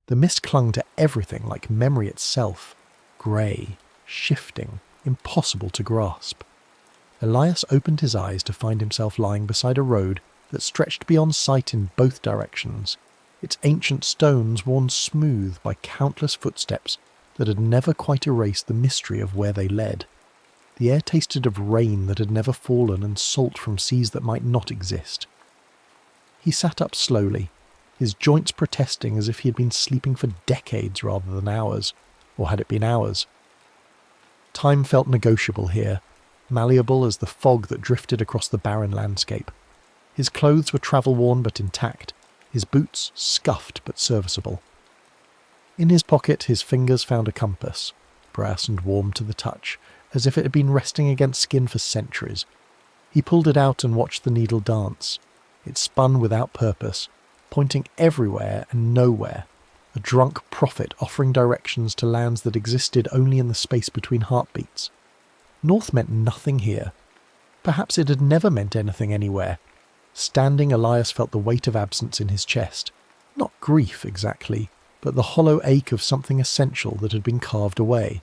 The mist clung to everything like memory itself, grey, shifting, impossible to grasp. Elias opened his eyes to find himself lying beside a road that stretched beyond sight in both directions, its ancient stones worn smooth by countless footsteps that had never quite erased the mystery of where they led. The air tasted of rain that had never fallen and salt from seas that might not exist. He sat up slowly, his joints protesting as if he had been sleeping for decades rather than hours, or had it been hours. Time felt negotiable here, malleable as the fog that drifted across the barren landscape. His clothes were travel-worn but intact, his boots scuffed but serviceable. In his pocket his fingers found a compass, brass and warm to the touch, as if it had been resting against skin for centuries. He pulled it out and watched the needle dance. It spun without purpose, pointing everywhere and nowhere, a drunk prophet offering directions to lands that existed only in the space between heartbeats. North meant nothing here. Perhaps it had never meant anything anywhere. Standing, Elias felt the weight of absence in his chest. Not grief, exactly, but the hollow ache of something essential that had been carved away.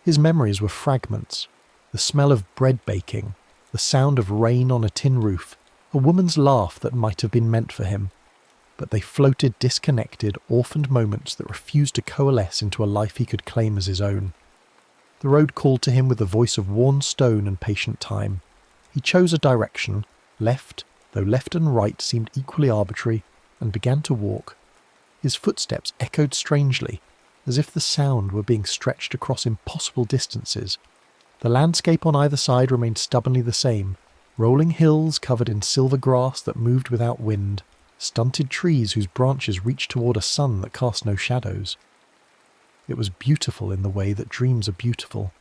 His memories were fragments. The smell of bread baking, the sound of rain on a tin roof, a woman's laugh that might have been meant for him. But they floated disconnected, orphaned moments that refused to coalesce into a life he could claim as his own. The road called to him with the voice of worn stone and patient time. He chose a direction, left, though left and right seemed equally arbitrary, and began to walk. His footsteps echoed strangely, as if the sound were being stretched across impossible distances. The landscape on either side remained stubbornly the same, rolling hills covered in silver grass that moved without wind, stunted trees whose branches reached toward a sun that cast no shadows. It was beautiful in the way that dreams are beautiful.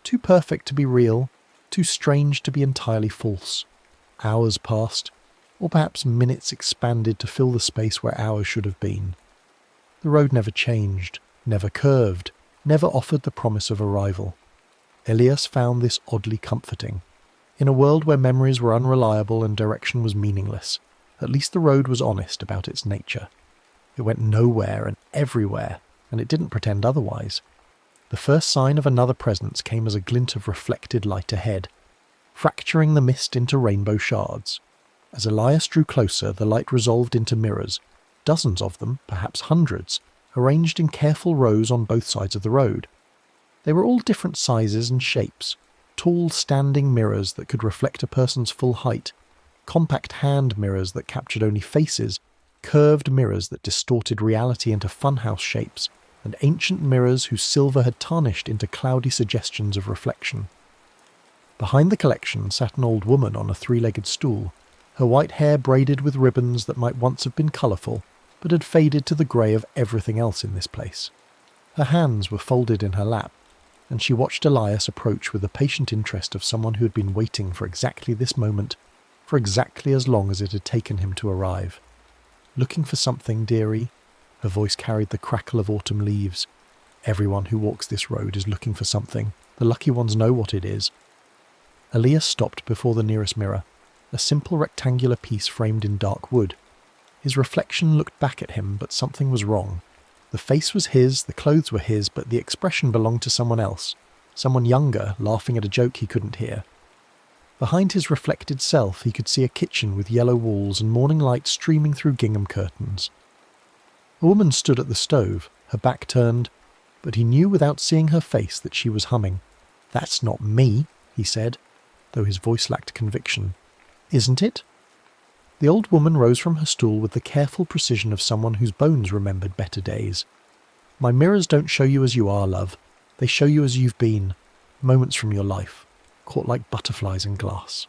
Too perfect to be real, too strange to be entirely false. Hours passed, or perhaps minutes expanded to fill the space where hours should have been. The road never changed, never curved, never offered the promise of arrival. Elias found this oddly comforting. In a world where memories were unreliable and direction was meaningless, at least the road was honest about its nature. It went nowhere and everywhere, and it didn't pretend otherwise. The first sign of another presence came as a glint of reflected light ahead, fracturing the mist into rainbow shards. As Elias drew closer, the light resolved into mirrors, dozens of them, perhaps hundreds, arranged in careful rows on both sides of the road. They were all different sizes and shapes, tall standing mirrors that could reflect a person's full height, compact hand mirrors that captured only faces, curved mirrors that distorted reality into funhouse shapes, and ancient mirrors whose silver had tarnished into cloudy suggestions of reflection. Behind the collection sat an old woman on a three-legged stool, her white hair braided with ribbons that might once have been colourful, but had faded to the grey of everything else in this place. Her hands were folded in her lap, and she watched Elias approach with the patient interest of someone who had been waiting for exactly this moment, for exactly as long as it had taken him to arrive. "Looking for something, dearie?" Her voice carried the crackle of autumn leaves. "Everyone who walks this road is looking for something. The lucky ones know what it is." Elias stopped before the nearest mirror, a simple rectangular piece framed in dark wood. His reflection looked back at him, but something was wrong. The face was his, the clothes were his, but the expression belonged to someone else, someone younger, laughing at a joke he couldn't hear. Behind his reflected self he could see a kitchen with yellow walls and morning light streaming through gingham curtains. A woman stood at the stove, her back turned, but he knew without seeing her face that she was humming. "That's not me," he said, though his voice lacked conviction. "Isn't it?" The old woman rose from her stool with the careful precision of someone whose bones remembered better days. "My mirrors don't show you as you are, love. They show you as you've been, moments from your life, caught like butterflies in glass."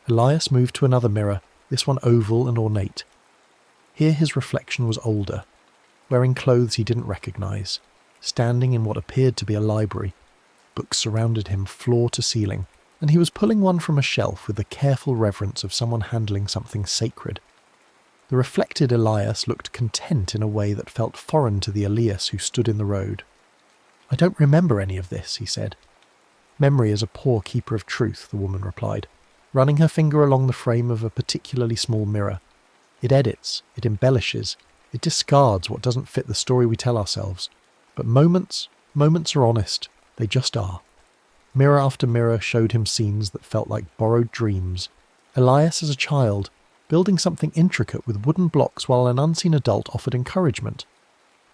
Elias moved to another mirror, this one oval and ornate. Here his reflection was older, wearing clothes he didn't recognise, standing in what appeared to be a library. Books surrounded him floor to ceiling, and he was pulling one from a shelf with the careful reverence of someone handling something sacred. The reflected Elias looked content in a way that felt foreign to the Elias who stood in the road. "I don't remember any of this," he said. "Memory is a poor keeper of truth," the woman replied, running her finger along the frame of a particularly small mirror. "It edits, it embellishes, It discards what doesn't fit the story we tell ourselves. But moments are honest. They just are. Mirror after mirror showed him scenes that felt like borrowed dreams. Elias as a child, building something intricate with wooden blocks while an unseen adult offered encouragement.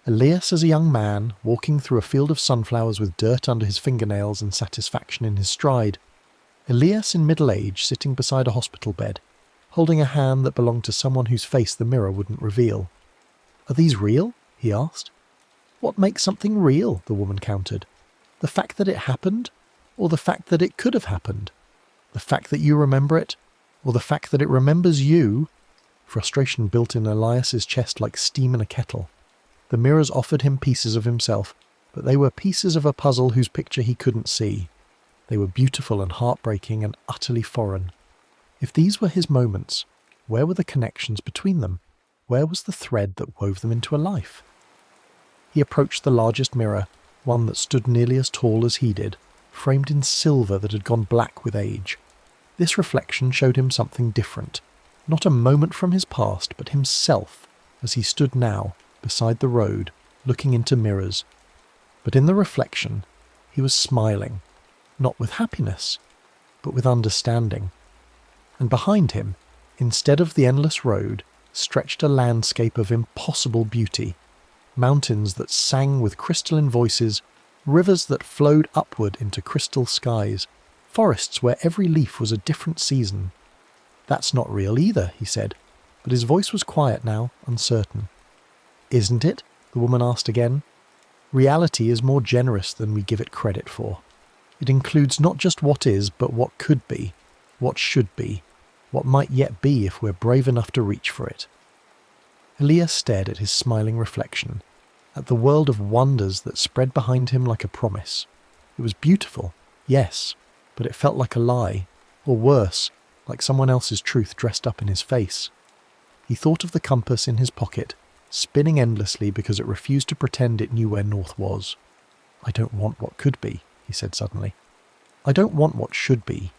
Elias as a young man, walking through a field of sunflowers with dirt under his fingernails and satisfaction in his stride. Elias in middle age, sitting beside a hospital bed, holding a hand that belonged to someone whose face the mirror wouldn't reveal. "Are these real?" he asked. "What makes something real?" the woman countered. "The fact that it happened? Or the fact that it could have happened? The fact that you remember it? Or the fact that it remembers you?" Frustration built in Elias's chest like steam in a kettle. The mirrors offered him pieces of himself, but they were pieces of a puzzle whose picture he couldn't see. They were beautiful and heartbreaking and utterly foreign. If these were his moments, where were the connections between them? Where was the thread that wove them into a life? He approached the largest mirror, one that stood nearly as tall as he did, framed in silver that had gone black with age. This reflection showed him something different. Not a moment from his past, but himself, as he stood now, beside the road, looking into mirrors. But in the reflection, he was smiling, not with happiness, but with understanding. And behind him, instead of the endless road, stretched a landscape of impossible beauty. Mountains that sang with crystalline voices, rivers that flowed upward into crystal skies, forests where every leaf was a different season. "That's not real either," he said, but his voice was quiet now, uncertain. "Isn't it?" the woman asked again. "Reality is more generous than we give it credit for. It includes not just what is, but what could be, what should be, what might yet be if we're brave enough to reach for it." Elias stared at his smiling reflection, at the world of wonders that spread behind him like a promise. It was beautiful, yes, but it felt like a lie, or worse, like someone else's truth dressed up in his face. He thought of the compass in his pocket, spinning endlessly because it refused to pretend it knew where north was. "I don't want what could be," he said suddenly. "I don't want what should be.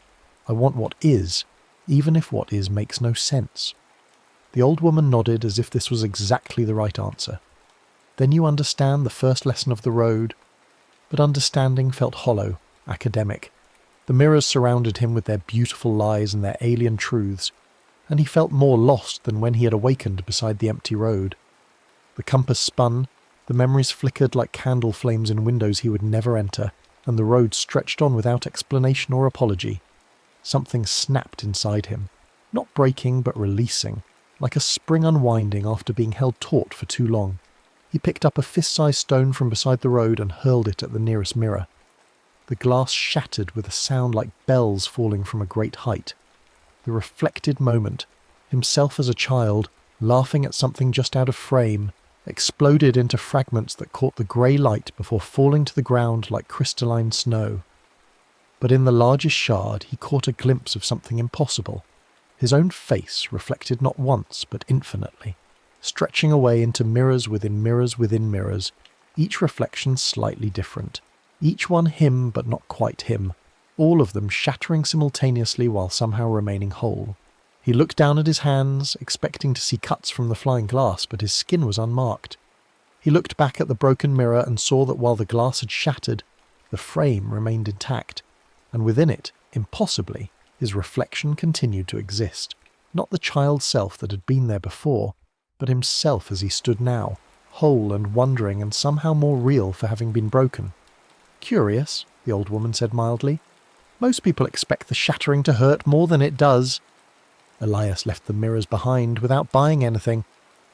I want what is, even if what is makes no sense." The old woman nodded as if this was exactly the right answer. "Then you understand the first lesson of the road?" But understanding felt hollow, academic. The mirrors surrounded him with their beautiful lies and their alien truths, and he felt more lost than when he had awakened beside the empty road. The compass spun, the memories flickered like candle flames in windows he would never enter, and the road stretched on without explanation or apology. Something snapped inside him, not breaking but releasing, like a spring unwinding after being held taut for too long. He picked up a fist-sized stone from beside the road and hurled it at the nearest mirror. The glass shattered with a sound like bells falling from a great height. The reflected moment, himself as a child, laughing at something just out of frame, exploded into fragments that caught the grey light before falling to the ground like crystalline snow. But in the largest shard he caught a glimpse of something impossible. His own face reflected not once but infinitely, stretching away into mirrors within mirrors within mirrors, each reflection slightly different, each one him but not quite him, all of them shattering simultaneously while somehow remaining whole. He looked down at his hands, expecting to see cuts from the flying glass, but his skin was unmarked. He looked back at the broken mirror and saw that while the glass had shattered, the frame remained intact, and within it, impossibly, his reflection continued to exist. Not the child self that had been there before, but himself as he stood now, whole and wondering and somehow more real for having been broken. "Curious," the old woman said mildly. "Most people expect the shattering to hurt more than it does." Elias left the mirrors behind without buying anything,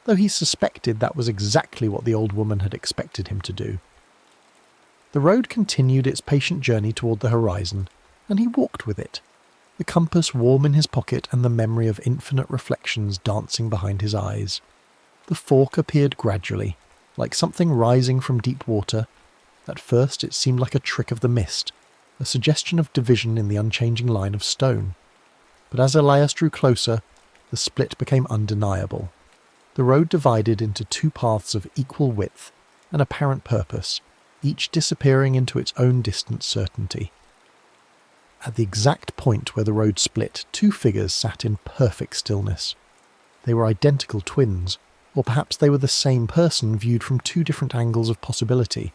though he suspected that was exactly what the old woman had expected him to do. The road continued its patient journey toward the horizon, and he walked with it, the compass warm in his pocket and the memory of infinite reflections dancing behind his eyes. The fork appeared gradually, like something rising from deep water. At first it seemed like a trick of the mist, a suggestion of division in the unchanging line of stone. But as Elias drew closer, the split became undeniable. The road divided into two paths of equal width and apparent purpose, each disappearing into its own distant certainty. At the exact point where the road split, two figures sat in perfect stillness. They were identical twins, Or perhaps they were the same person viewed from two different angles of possibility.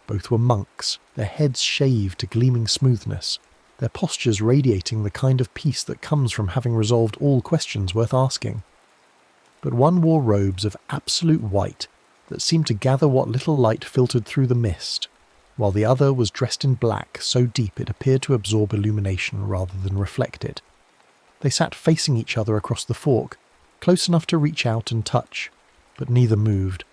Both were monks, their heads shaved to gleaming smoothness, their postures radiating the kind of peace that comes from having resolved all questions worth asking. But one wore robes of absolute white that seemed to gather what little light filtered through the mist, while the other was dressed in black so deep it appeared to absorb illumination rather than reflect it. They sat facing each other across the fork, close enough to reach out and touch, but neither moved.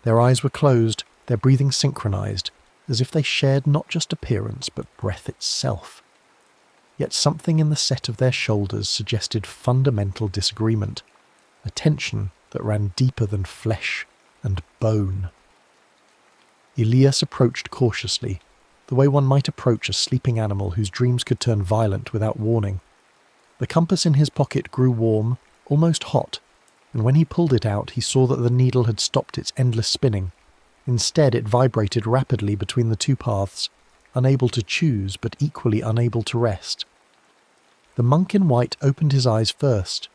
Their eyes were closed, their breathing synchronized, as if they shared not just appearance but breath itself. Yet something in the set of their shoulders suggested fundamental disagreement, a tension that ran deeper than flesh and bone. Elias approached cautiously, the way one might approach a sleeping animal whose dreams could turn violent without warning. The compass in his pocket grew warm, almost hot, and when he pulled it out he saw that the needle had stopped its endless spinning. Instead it vibrated rapidly between the two paths, unable to choose but equally unable to rest. The monk in white opened his eyes first.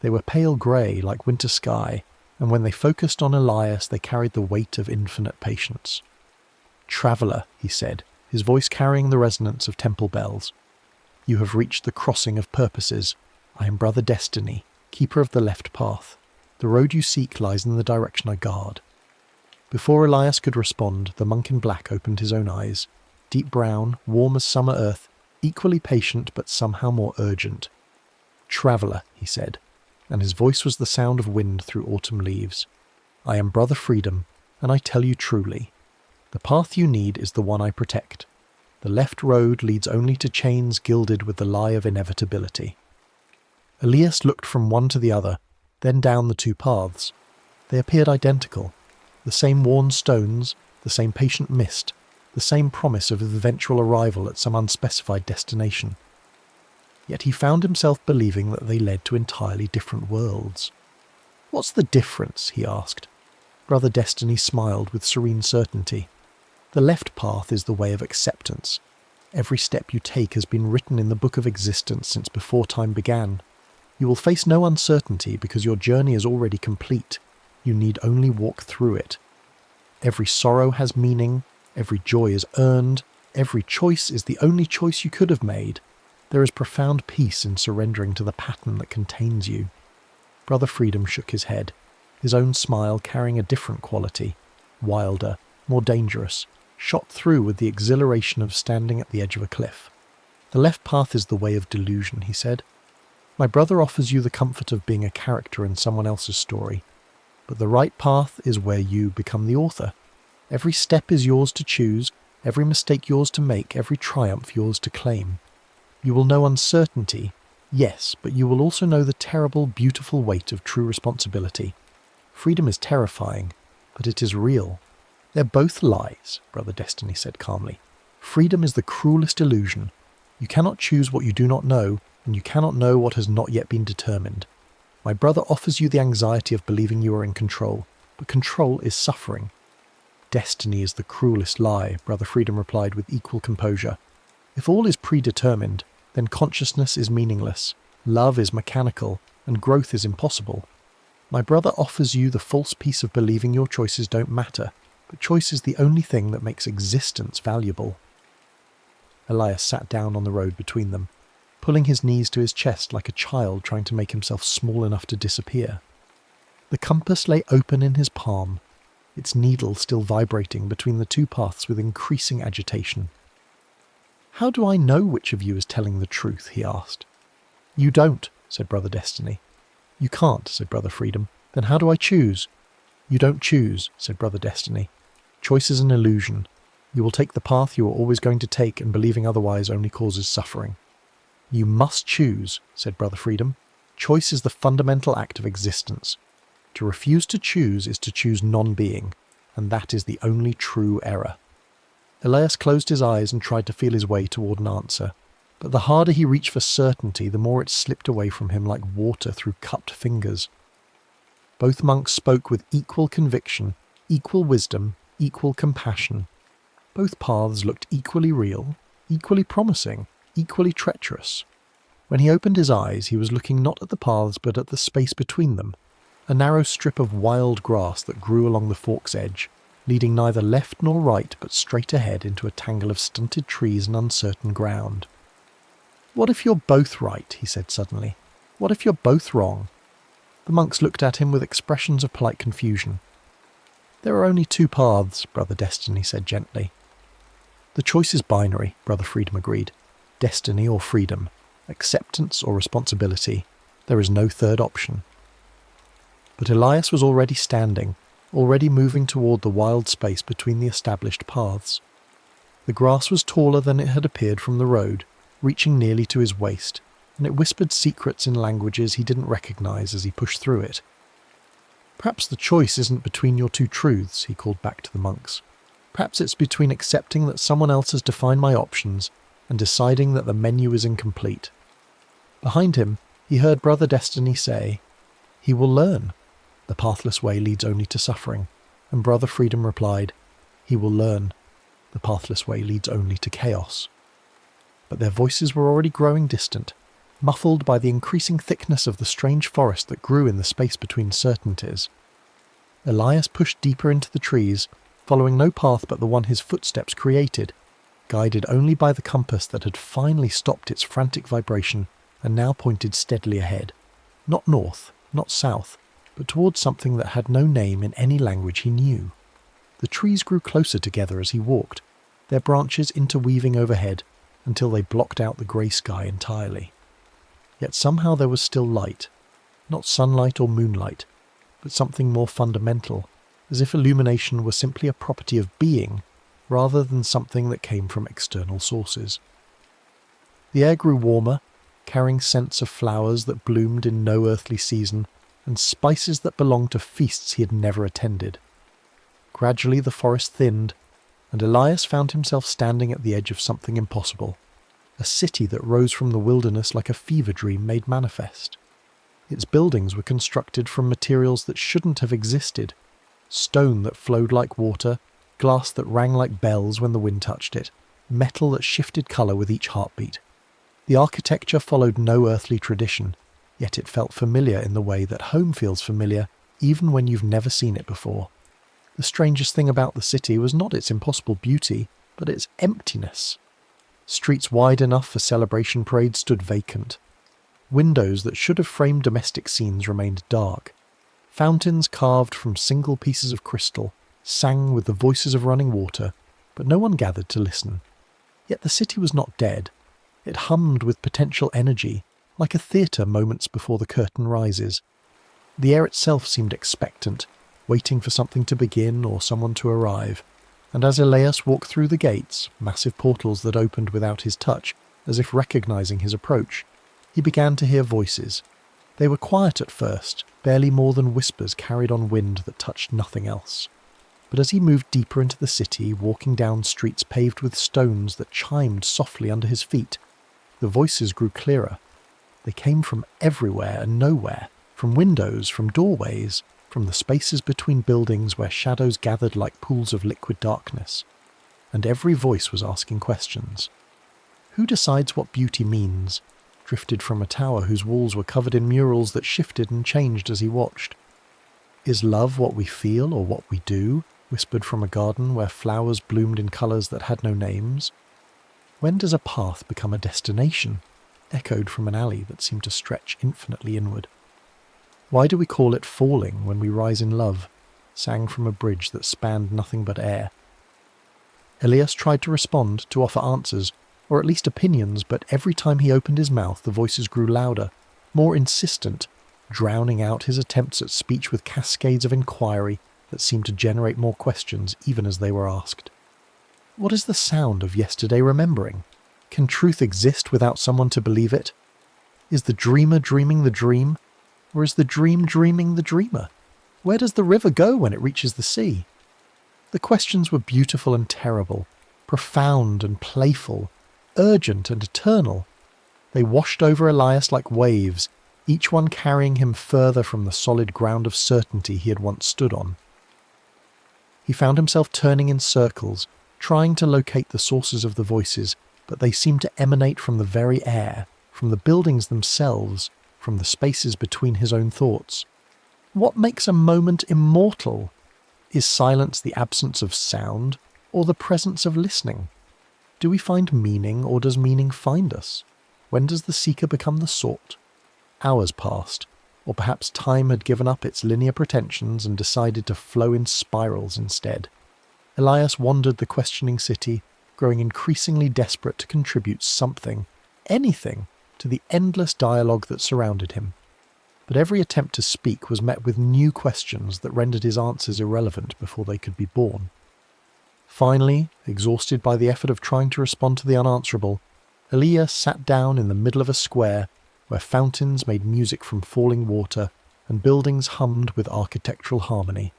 They were pale grey like winter sky, and when they focused on Elias they carried the weight of infinite patience. "Traveller," he said, his voice carrying the resonance of temple bells. "You have reached the crossing of purposes. I am Brother Destiny, keeper of the left path. The road you seek lies in the direction I guard." Before Elias could respond, the monk in black opened his own eyes, deep brown, warm as summer earth, equally patient but somehow more urgent. "Traveller," he said, and his voice was the sound of wind through autumn leaves. "I am Brother Freedom, and I tell you truly. The path you need is the one I protect. The left road leads only to chains gilded with the lie of inevitability." Elias looked from one to the other, then down the two paths. They appeared identical. The same worn stones, the same patient mist, the same promise of eventual arrival at some unspecified destination. Yet he found himself believing that they led to entirely different worlds. "What's the difference?" he asked. Brother Destiny smiled with serene certainty. "The left path is the way of acceptance. Every step you take has been written in the book of existence since before time began. You will face no uncertainty because your journey is already complete. You need only walk through it. Every sorrow has meaning, every joy is earned, every choice is the only choice you could have made. There is profound peace in surrendering to the pattern that contains you." Brother Freedom shook his head, his own smile carrying a different quality, wilder, more dangerous, shot through with the exhilaration of standing at the edge of a cliff. "The left path is the way of delusion," he said. "My brother offers you the comfort of being a character in someone else's story. But the right path is where you become the author. Every step is yours to choose, every mistake yours to make, every triumph yours to claim. You will know uncertainty, yes, but you will also know the terrible, beautiful weight of true responsibility. Freedom is terrifying, but it is real." "They're both lies," Brother Destiny said calmly. "Freedom is the cruelest illusion. You cannot choose what you do not know, and you cannot know what has not yet been determined. My brother offers you the anxiety of believing you are in control, but control is suffering." "Destiny is the cruelest lie," Brother Freedom replied with equal composure. "If all is predetermined, then consciousness is meaningless, love is mechanical, and growth is impossible. My brother offers you the false peace of believing your choices don't matter, but choice is the only thing that makes existence valuable." Elias sat down on the road between them, pulling his knees to his chest like a child trying to make himself small enough to disappear. The compass lay open in his palm, its needle still vibrating between the two paths with increasing agitation. "How do I know which of you is telling the truth?" he asked. "You don't," said Brother Destiny. "You can't," said Brother Freedom. "Then how do I choose?" "You don't choose," said Brother Destiny. "Choice is an illusion. You will take the path you are always going to take, and believing otherwise only causes suffering." "You must choose," said Brother Freedom. "Choice is the fundamental act of existence. To refuse to choose is to choose non-being, and that is the only true error." Elias closed his eyes and tried to feel his way toward an answer, but the harder he reached for certainty, the more it slipped away from him like water through cupped fingers. Both monks spoke with equal conviction, equal wisdom, equal compassion. Both paths looked equally real, equally promising, equally treacherous. When he opened his eyes, he was looking not at the paths but at the space between them, a narrow strip of wild grass that grew along the fork's edge, leading neither left nor right but straight ahead into a tangle of stunted trees and uncertain ground. "What if you're both right?" he said suddenly. "What if you're both wrong?" The monks looked at him with expressions of polite confusion. "There are only two paths," Brother Destiny said gently. "The choice is binary," Brother Freedom agreed. "Destiny or freedom, acceptance or responsibility. There is no third option." But Elias was already standing, already moving toward the wild space between the established paths. The grass was taller than it had appeared from the road, reaching nearly to his waist, and it whispered secrets in languages he didn't recognize as he pushed through it. "Perhaps the choice isn't between your two truths," he called back to the monks. "Perhaps it's between accepting that someone else has defined my options and deciding that the menu is incomplete." Behind him, he heard Brother Destiny say, "He will learn. The pathless way leads only to suffering." And Brother Freedom replied, "He will learn. The pathless way leads only to chaos." But their voices were already growing distant, muffled by the increasing thickness of the strange forest that grew in the space between certainties. Elias pushed deeper into the trees, following no path but the one his footsteps created, guided only by the compass that had finally stopped its frantic vibration and now pointed steadily ahead. Not north, not south, but towards something that had no name in any language he knew. The trees grew closer together as he walked, their branches interweaving overhead until they blocked out the grey sky entirely. Yet somehow there was still light, not sunlight or moonlight, but something more fundamental, as if illumination were simply a property of being, rather than something that came from external sources. The air grew warmer, carrying scents of flowers that bloomed in no earthly season, and spices that belonged to feasts he had never attended. Gradually the forest thinned, and Elias found himself standing at the edge of something impossible, a city that rose from the wilderness like a fever dream made manifest. Its buildings were constructed from materials that shouldn't have existed, stone that flowed like water, glass that rang like bells when the wind touched it, metal that shifted colour with each heartbeat. The architecture followed no earthly tradition, yet it felt familiar in the way that home feels familiar even when you've never seen it before. The strangest thing about the city was not its impossible beauty, but its emptiness. Streets wide enough for celebration parades stood vacant. Windows that should have framed domestic scenes remained dark. Fountains carved from single pieces of crystal sang with the voices of running water, but no one gathered to listen. Yet the city was not dead. It hummed with potential energy, like a theatre moments before the curtain rises. The air itself seemed expectant, waiting for something to begin or someone to arrive. And as Elias walked through the gates, massive portals that opened without his touch, as if recognizing his approach, he began to hear voices. They were quiet at first, barely more than whispers carried on wind that touched nothing else. But as he moved deeper into the city, walking down streets paved with stones that chimed softly under his feet, the voices grew clearer. They came from everywhere and nowhere, from windows, from doorways, from the spaces between buildings where shadows gathered like pools of liquid darkness. And every voice was asking questions. Who decides what beauty means? Drifted from a tower whose walls were covered in murals that shifted and changed as he watched. Is love what we feel or what we do? Whispered from a garden where flowers bloomed in colours that had no names. When does a path become a destination? Echoed from an alley that seemed to stretch infinitely inward. Why do we call it falling when we rise in love? Sang from a bridge that spanned nothing but air. Elias tried to respond, to offer answers, or at least opinions, but every time he opened his mouth the voices grew louder, more insistent, drowning out his attempts at speech with cascades of inquiry that seemed to generate more questions even as they were asked. What is the sound of yesterday remembering? Can truth exist without someone to believe it? Is the dreamer dreaming the dream? Or is the dream dreaming the dreamer? Where does the river go when it reaches the sea? The questions were beautiful and terrible, profound and playful, urgent and eternal. They washed over Elias like waves, each one carrying him further from the solid ground of certainty he had once stood on. He found himself turning in circles, trying to locate the sources of the voices, but they seemed to emanate from the very air, from the buildings themselves, from the spaces between his own thoughts. What makes a moment immortal? Is silence the absence of sound, or the presence of listening? Do we find meaning, or does meaning find us? When does the seeker become the sought? Hours passed, or perhaps time had given up its linear pretensions and decided to flow in spirals instead. Elias wandered the questioning city, growing increasingly desperate to contribute something, anything, to the endless dialogue that surrounded him. But every attempt to speak was met with new questions that rendered his answers irrelevant before they could be born. Finally, exhausted by the effort of trying to respond to the unanswerable, Elias sat down in the middle of a square where fountains made music from falling water and buildings hummed with architectural harmony.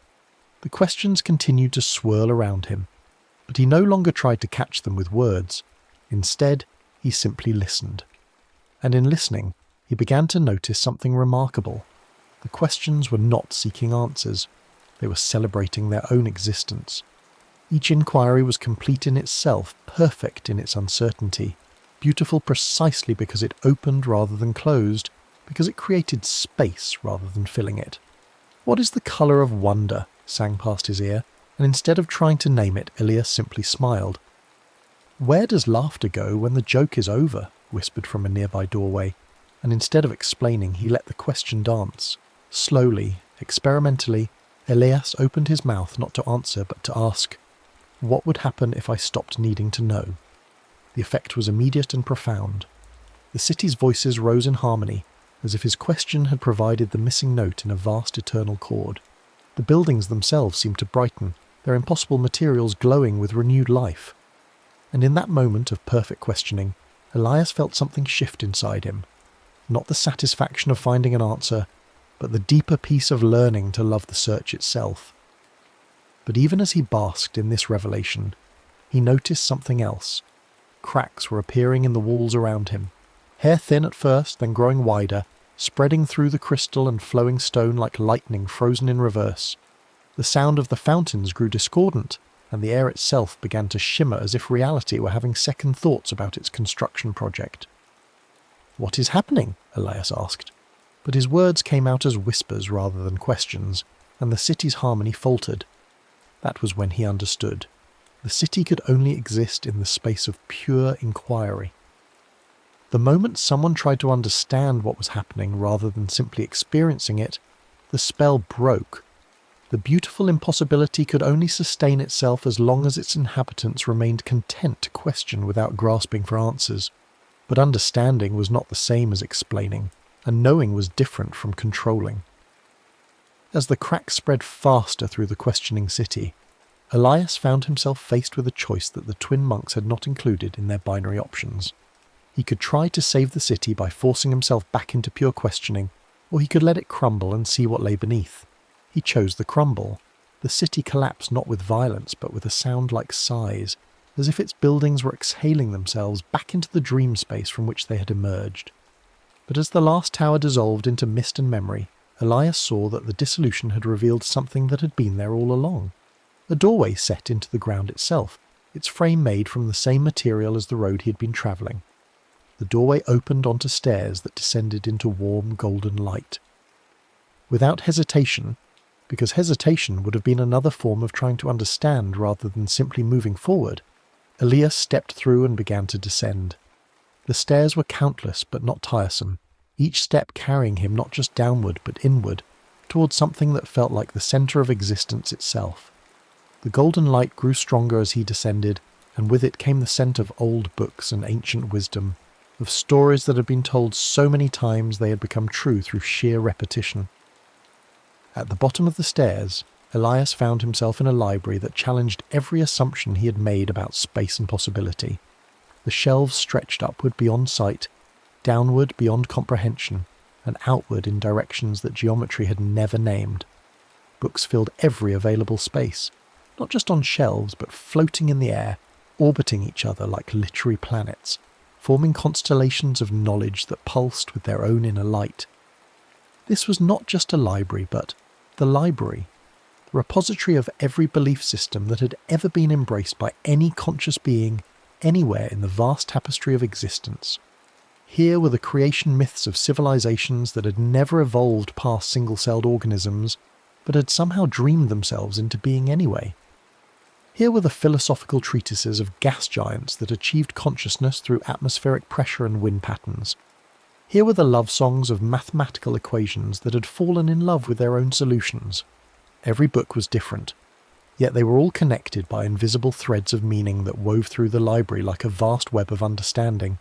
The questions continued to swirl around him, but he no longer tried to catch them with words. Instead, he simply listened. And in listening, he began to notice something remarkable. The questions were not seeking answers. They were celebrating their own existence. Each inquiry was complete in itself, perfect in its uncertainty, beautiful precisely because it opened rather than closed, because it created space rather than filling it. "What is the colour of wonder?" sang past his ear, and instead of trying to name it, Elias simply smiled. "Where does laughter go when the joke is over?" whispered from a nearby doorway, and instead of explaining, he let the question dance. Slowly, experimentally, Elias opened his mouth not to answer but to ask, "What would happen if I stopped needing to know?" The effect was immediate and profound. The city's voices rose in harmony, as if his question had provided the missing note in a vast eternal chord. The buildings themselves seemed to brighten, their impossible materials glowing with renewed life. And in that moment of perfect questioning, Elias felt something shift inside him. Not the satisfaction of finding an answer, but the deeper peace of learning to love the search itself. But even as he basked in this revelation, he noticed something else. Cracks were appearing in the walls around him, hair-thin at first, then growing wider, spreading through the crystal and flowing stone like lightning frozen in reverse. The sound of the fountains grew discordant, and the air itself began to shimmer as if reality were having second thoughts about its construction project. "What is happening?" Elias asked. But his words came out as whispers rather than questions, and the city's harmony faltered. That was when he understood. The city could only exist in the space of pure inquiry. The moment someone tried to understand what was happening rather than simply experiencing it, the spell broke. The beautiful impossibility could only sustain itself as long as its inhabitants remained content to question without grasping for answers. But understanding was not the same as explaining, and knowing was different from controlling. As the cracks spread faster through the questioning city, Elias found himself faced with a choice that the twin monks had not included in their binary options. He could try to save the city by forcing himself back into pure questioning, or he could let it crumble and see what lay beneath. He chose the crumble. The city collapsed not with violence but with a sound like sighs, as if its buildings were exhaling themselves back into the dream space from which they had emerged. But as the last tower dissolved into mist and memory, Elias saw that the dissolution had revealed something that had been there all along. A doorway set into the ground itself, its frame made from the same material as the road he had been travelling. The doorway opened onto stairs that descended into warm golden light. Without hesitation, because hesitation would have been another form of trying to understand rather than simply moving forward, Elias stepped through and began to descend. The stairs were countless but not tiresome, each step carrying him not just downward but inward, towards something that felt like the centre of existence itself. The golden light grew stronger as he descended, and with it came the scent of old books and ancient wisdom, of stories that had been told so many times they had become true through sheer repetition. At the bottom of the stairs, Elias found himself in a library that challenged every assumption he had made about space and possibility. The shelves stretched upward beyond sight, downward beyond comprehension, and outward in directions that geometry had never named. Books filled every available space, not just on shelves but floating in the air, orbiting each other like literary planets, forming constellations of knowledge that pulsed with their own inner light. This was not just a library, but the library, the repository of every belief system that had ever been embraced by any conscious being anywhere in the vast tapestry of existence. Here were the creation myths of civilizations that had never evolved past single-celled organisms, but had somehow dreamed themselves into being anyway. Here were the philosophical treatises of gas giants that achieved consciousness through atmospheric pressure and wind patterns. Here were the love songs of mathematical equations that had fallen in love with their own solutions. Every book was different, yet they were all connected by invisible threads of meaning that wove through the library like a vast web of understanding.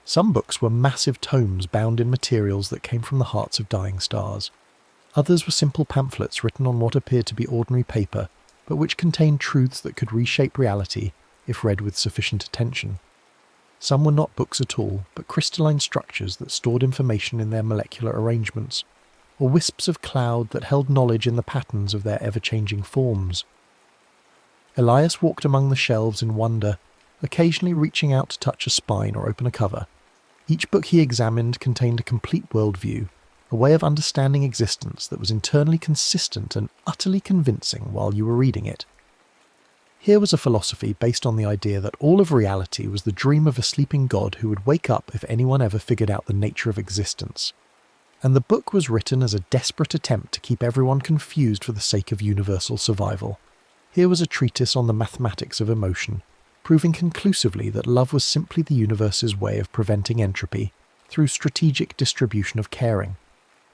Some books were massive tomes bound in materials that came from the hearts of dying stars. Others were simple pamphlets written on what appeared to be ordinary paper, but which contained truths that could reshape reality if read with sufficient attention. Some were not books at all, but crystalline structures that stored information in their molecular arrangements, or wisps of cloud that held knowledge in the patterns of their ever-changing forms. Elias walked among the shelves in wonder, occasionally reaching out to touch a spine or open a cover. Each book he examined contained a complete worldview, a way of understanding existence that was internally consistent and utterly convincing while you were reading it. Here was a philosophy based on the idea that all of reality was the dream of a sleeping god who would wake up if anyone ever figured out the nature of existence. And the book was written as a desperate attempt to keep everyone confused for the sake of universal survival. Here was a treatise on the mathematics of emotion, proving conclusively that love was simply the universe's way of preventing entropy through strategic distribution of caring.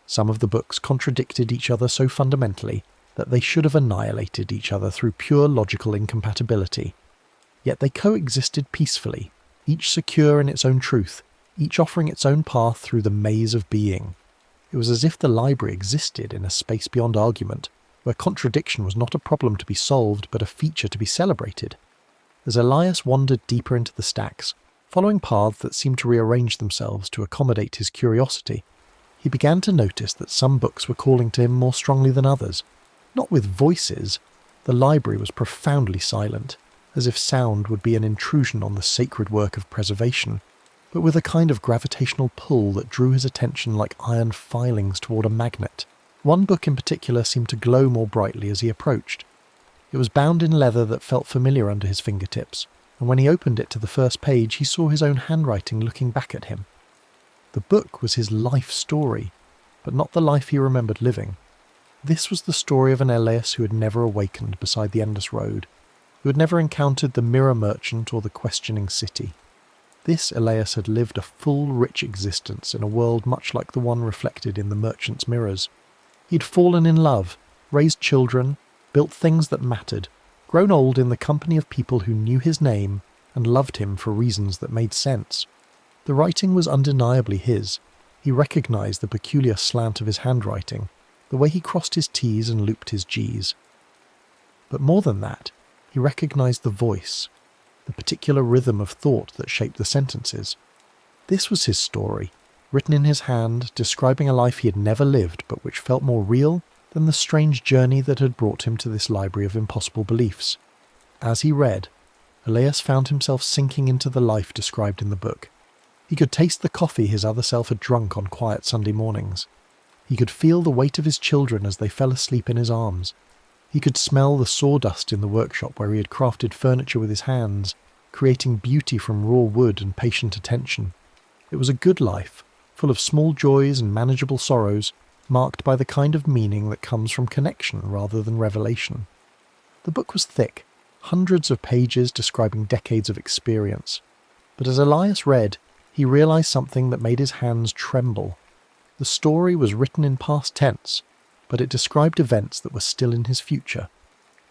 Some of the books contradicted each other so fundamentally that they should have annihilated each other through pure logical incompatibility. Yet they coexisted peacefully, each secure in its own truth, each offering its own path through the maze of being. It was as if the library existed in a space beyond argument, where contradiction was not a problem to be solved but a feature to be celebrated. As Elias wandered deeper into the stacks, following paths that seemed to rearrange themselves to accommodate his curiosity, he began to notice that some books were calling to him more strongly than others. Not with voices. The library was profoundly silent, as if sound would be an intrusion on the sacred work of preservation, but with a kind of gravitational pull that drew his attention like iron filings toward a magnet. One book in particular seemed to glow more brightly as he approached. It was bound in leather that felt familiar under his fingertips, and when he opened it to the first page he saw his own handwriting looking back at him. The book was his life story, but not the life he remembered living. This was the story of an Elias who had never awakened beside the endless road, who had never encountered the mirror merchant or the questioning city. This Elias had lived a full, rich existence in a world much like the one reflected in the merchant's mirrors. He'd fallen in love, raised children, built things that mattered, grown old in the company of people who knew his name and loved him for reasons that made sense. The writing was undeniably his. He recognized the peculiar slant of his handwriting, the way he crossed his T's and looped his G's. But more than that, he recognized the voice, the particular rhythm of thought that shaped the sentences. This was his story, written in his hand, describing a life he had never lived but which felt more real than the strange journey that had brought him to this library of impossible beliefs. As he read, Elias found himself sinking into the life described in the book. He could taste the coffee his other self had drunk on quiet Sunday mornings. He could feel the weight of his children as they fell asleep in his arms. He could smell the sawdust in the workshop where he had crafted furniture with his hands, creating beauty from raw wood and patient attention. It was a good life, full of small joys and manageable sorrows, marked by the kind of meaning that comes from connection rather than revelation. The book was thick, hundreds of pages describing decades of experience. But as Elias read, he realized something that made his hands tremble. The story was written in past tense, but it described events that were still in his future.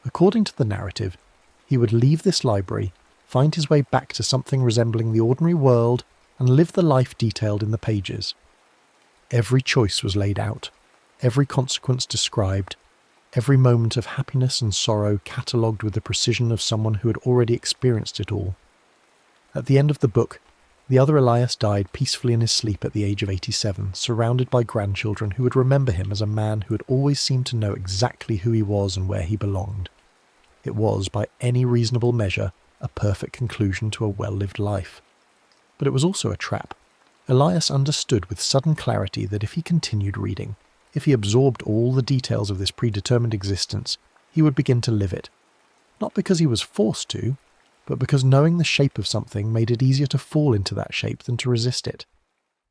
According to the narrative, he would leave this library, find his way back to something resembling the ordinary world, and live the life detailed in the pages. Every choice was laid out, every consequence described, every moment of happiness and sorrow catalogued with the precision of someone who had already experienced it all. At the end of the book, the other Elias died peacefully in his sleep at the age of 87, surrounded by grandchildren who would remember him as a man who had always seemed to know exactly who he was and where he belonged. It was, by any reasonable measure, a perfect conclusion to a well-lived life. But it was also a trap. Elias understood with sudden clarity that if he continued reading, if he absorbed all the details of this predetermined existence, he would begin to live it. Not because he was forced to, but because knowing the shape of something made it easier to fall into that shape than to resist it.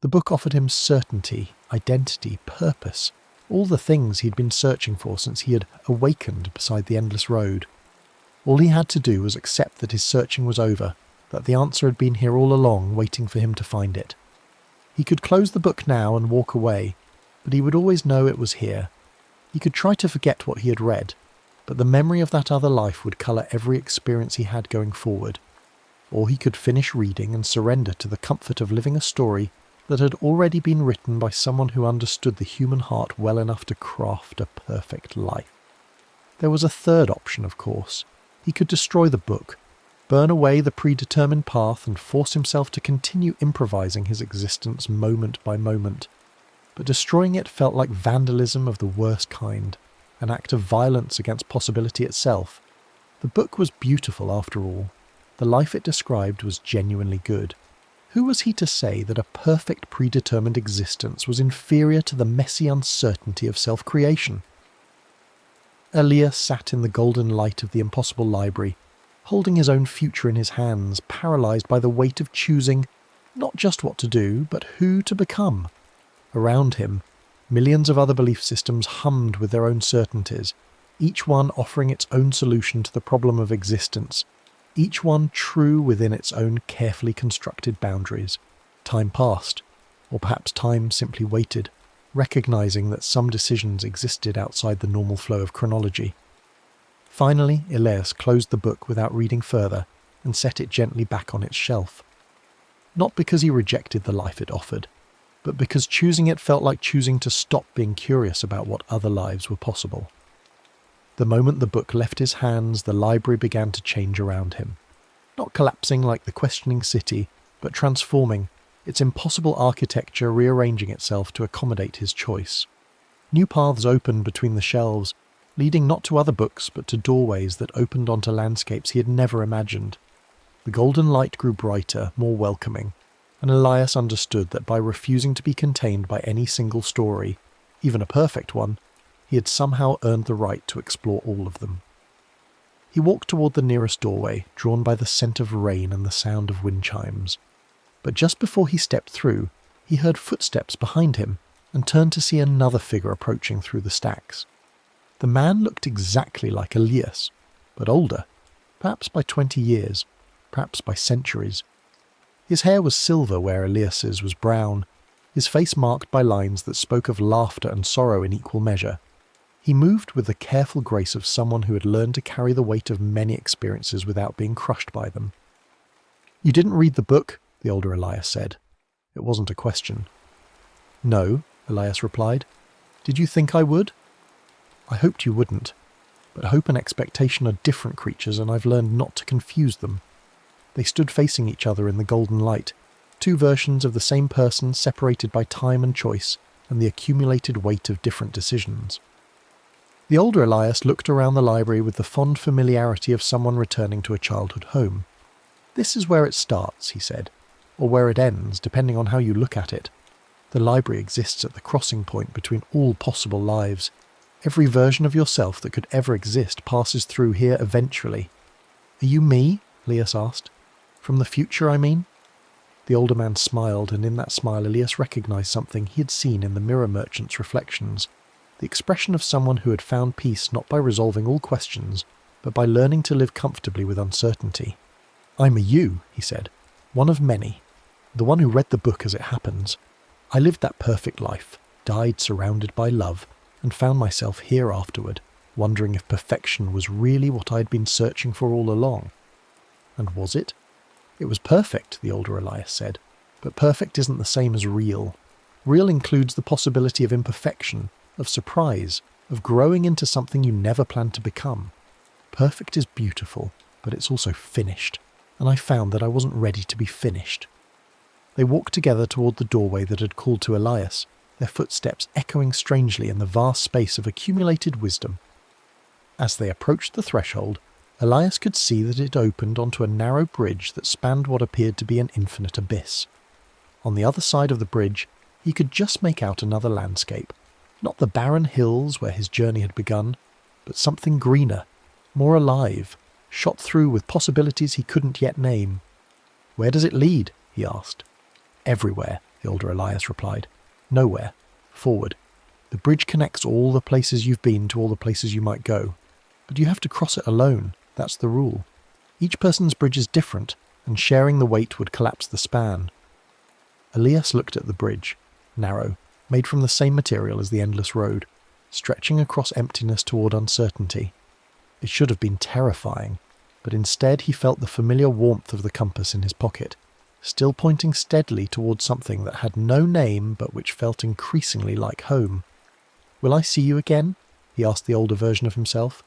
The book offered him certainty, identity, purpose, all the things he'd been searching for since he had awakened beside the endless road. All he had to do was accept that his searching was over, that the answer had been here all along, waiting for him to find it. He could close the book now and walk away, but he would always know it was here. He could try to forget what he had read, but the memory of that other life would colour every experience he had going forward. Or he could finish reading and surrender to the comfort of living a story that had already been written by someone who understood the human heart well enough to craft a perfect life. There was a third option, of course. He could destroy the book, burn away the predetermined path and force himself to continue improvising his existence moment by moment. But destroying it felt like vandalism of the worst kind, an act of violence against possibility itself. The book was beautiful after all. The life it described was genuinely good. Who was he to say that a perfect predetermined existence was inferior to the messy uncertainty of self-creation? Elias sat in the golden light of the impossible library, holding his own future in his hands, paralysed by the weight of choosing not just what to do, but who to become. Around him, millions of other belief systems hummed with their own certainties, each one offering its own solution to the problem of existence, each one true within its own carefully constructed boundaries. Time passed, or perhaps time simply waited, recognizing that some decisions existed outside the normal flow of chronology. Finally, Elias closed the book without reading further and set it gently back on its shelf. Not because he rejected the life it offered, but because choosing it felt like choosing to stop being curious about what other lives were possible. The moment the book left his hands, the library began to change around him. Not collapsing like the questioning city, but transforming, its impossible architecture rearranging itself to accommodate his choice. New paths opened between the shelves, leading not to other books but to doorways that opened onto landscapes he had never imagined. The golden light grew brighter, more welcoming, and Elias understood that by refusing to be contained by any single story, even a perfect one, he had somehow earned the right to explore all of them. He walked toward the nearest doorway, drawn by the scent of rain and the sound of wind chimes. But just before he stepped through, he heard footsteps behind him and turned to see another figure approaching through the stacks. The man looked exactly like Elias, but older, perhaps by 20 years, perhaps by centuries. His hair was silver where Elias's was brown, his face marked by lines that spoke of laughter and sorrow in equal measure. He moved with the careful grace of someone who had learned to carry the weight of many experiences without being crushed by them. "You didn't read the book?" the older Elias said. It wasn't a question. "No," Elias replied. "Did you think I would?" "I hoped you wouldn't. But hope and expectation are different creatures, and I've learned not to confuse them." They stood facing each other in the golden light, two versions of the same person separated by time and choice and the accumulated weight of different decisions. The older Elias looked around the library with the fond familiarity of someone returning to a childhood home. "This is where it starts," he said, "or where it ends, depending on how you look at it. The library exists at the crossing point between all possible lives. Every version of yourself that could ever exist passes through here eventually." "Are you me?" Elias asked. "From the future, I mean?" The older man smiled, and in that smile Elias recognized something he had seen in the mirror merchant's reflections, the expression of someone who had found peace not by resolving all questions, but by learning to live comfortably with uncertainty. "I'm a you," he said, "one of many, the one who read the book as it happens. I lived that perfect life, died surrounded by love, and found myself here afterward, wondering if perfection was really what I'd been searching for all along. And was it? It was perfect," the older Elias said, "but perfect isn't the same as real. Real includes the possibility of imperfection, of surprise, of growing into something you never planned to become. Perfect is beautiful, but it's also finished, and I found that I wasn't ready to be finished." They walked together toward the doorway that had called to Elias, their footsteps echoing strangely in the vast space of accumulated wisdom. As they approached the threshold, Elias could see that it opened onto a narrow bridge that spanned what appeared to be an infinite abyss. On the other side of the bridge, he could just make out another landscape, not the barren hills where his journey had begun, but something greener, more alive, shot through with possibilities he couldn't yet name. "Where does it lead?" he asked. "Everywhere," the older Elias replied. Nowhere. Forward. The bridge connects all the places you've been to all the places you might go. But you have to cross it alone. That's the rule. Each person's bridge is different, and sharing the weight would collapse the span. Elias looked at the bridge, narrow, made from the same material as the endless road, stretching across emptiness toward uncertainty. It should have been terrifying, but instead he felt the familiar warmth of the compass in his pocket, still pointing steadily towards something that had no name but which felt increasingly like home. "Will I see you again?" he asked the older version of himself.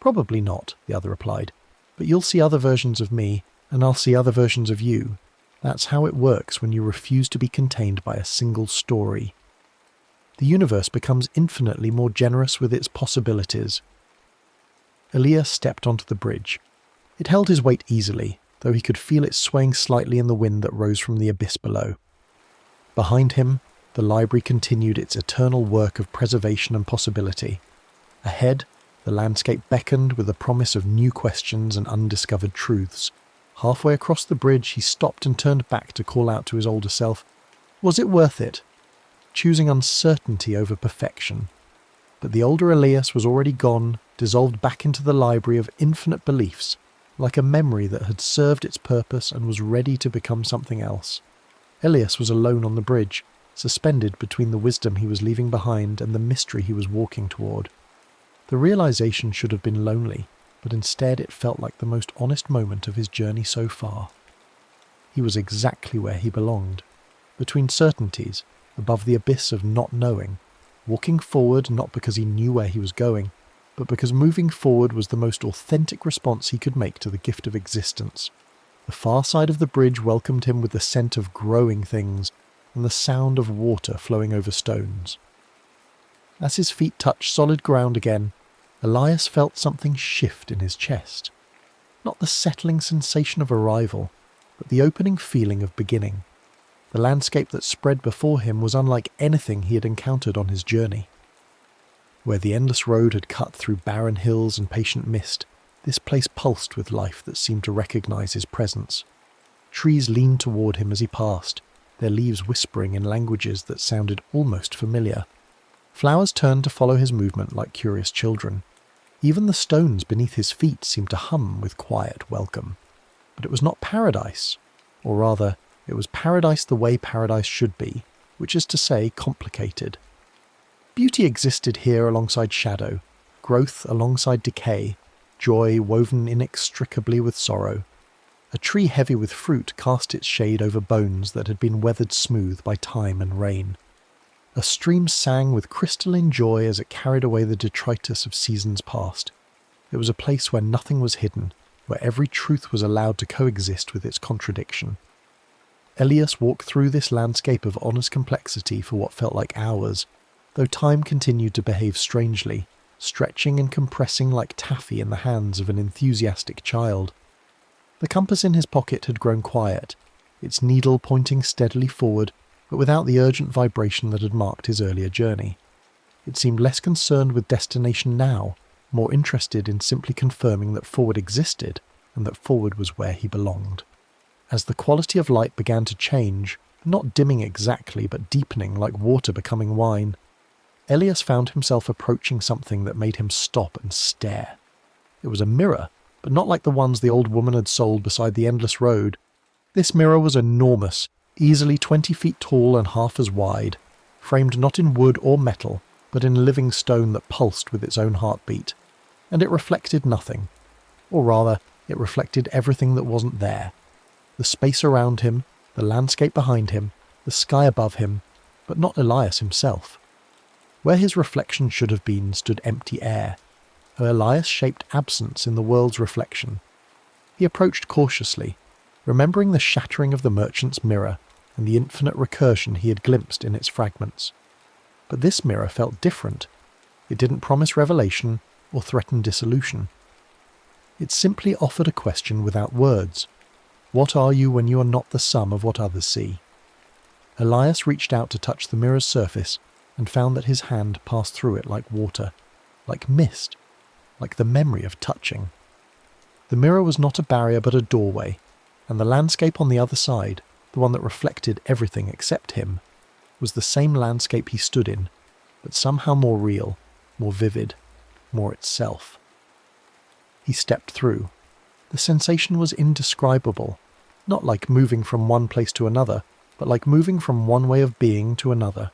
"Probably not," the other replied, "but you'll see other versions of me, and I'll see other versions of you. That's how it works when you refuse to be contained by a single story. The universe becomes infinitely more generous with its possibilities." Elias stepped onto the bridge. It held his weight easily, though he could feel it swaying slightly in the wind that rose from the abyss below. Behind him, the library continued its eternal work of preservation and possibility. Ahead, the landscape beckoned with the promise of new questions and undiscovered truths. Halfway across the bridge, he stopped and turned back to call out to his older self, "Was it worth it?" Choosing uncertainty over perfection. But the older Elias was already gone, dissolved back into the library of infinite beliefs, like a memory that had served its purpose and was ready to become something else. Elias was alone on the bridge, suspended between the wisdom he was leaving behind and the mystery he was walking toward. The realization should have been lonely, but instead it felt like the most honest moment of his journey so far. He was exactly where he belonged, between certainties, above the abyss of not knowing, walking forward not because he knew where he was going, but because moving forward was the most authentic response he could make to the gift of existence. The far side of the bridge welcomed him with the scent of growing things and the sound of water flowing over stones. As his feet touched solid ground again, Elias felt something shift in his chest. Not the settling sensation of arrival, but the opening feeling of beginning. The landscape that spread before him was unlike anything he had encountered on his journey. Where the endless road had cut through barren hills and patient mist, this place pulsed with life that seemed to recognize his presence. Trees leaned toward him as he passed, their leaves whispering in languages that sounded almost familiar. Flowers turned to follow his movement like curious children. Even the stones beneath his feet seemed to hum with quiet welcome. But it was not paradise, or rather, it was paradise the way paradise should be, which is to say, complicated. Beauty existed here alongside shadow, growth alongside decay, joy woven inextricably with sorrow. A tree heavy with fruit cast its shade over bones that had been weathered smooth by time and rain. A stream sang with crystalline joy as it carried away the detritus of seasons past. It was a place where nothing was hidden, where every truth was allowed to coexist with its contradiction. Elias walked through this landscape of honest complexity for what felt like hours, though time continued to behave strangely, stretching and compressing like taffy in the hands of an enthusiastic child. The compass in his pocket had grown quiet, its needle pointing steadily forward, but without the urgent vibration that had marked his earlier journey. It seemed less concerned with destination now, more interested in simply confirming that forward existed, and that forward was where he belonged. As the quality of light began to change, not dimming exactly, but deepening like water becoming wine, Elias found himself approaching something that made him stop and stare. It was a mirror, but not like the ones the old woman had sold beside the endless road. This mirror was enormous, easily 20 feet tall and half as wide, framed not in wood or metal, but in living stone that pulsed with its own heartbeat. And it reflected nothing. Or rather, it reflected everything that wasn't there. The space around him, the landscape behind him, the sky above him, but not Elias himself. Where his reflection should have been stood empty air, an Elias-shaped absence in the world's reflection. He approached cautiously, remembering the shattering of the merchant's mirror and the infinite recursion he had glimpsed in its fragments. But this mirror felt different. It didn't promise revelation or threaten dissolution. It simply offered a question without words. What are you when you are not the sum of what others see? Elias reached out to touch the mirror's surface and found that his hand passed through it like water, like mist, like the memory of touching. The mirror was not a barrier but a doorway, and the landscape on the other side, the one that reflected everything except him, was the same landscape he stood in, but somehow more real, more vivid, more itself. He stepped through. The sensation was indescribable, not like moving from one place to another, but like moving from one way of being to another.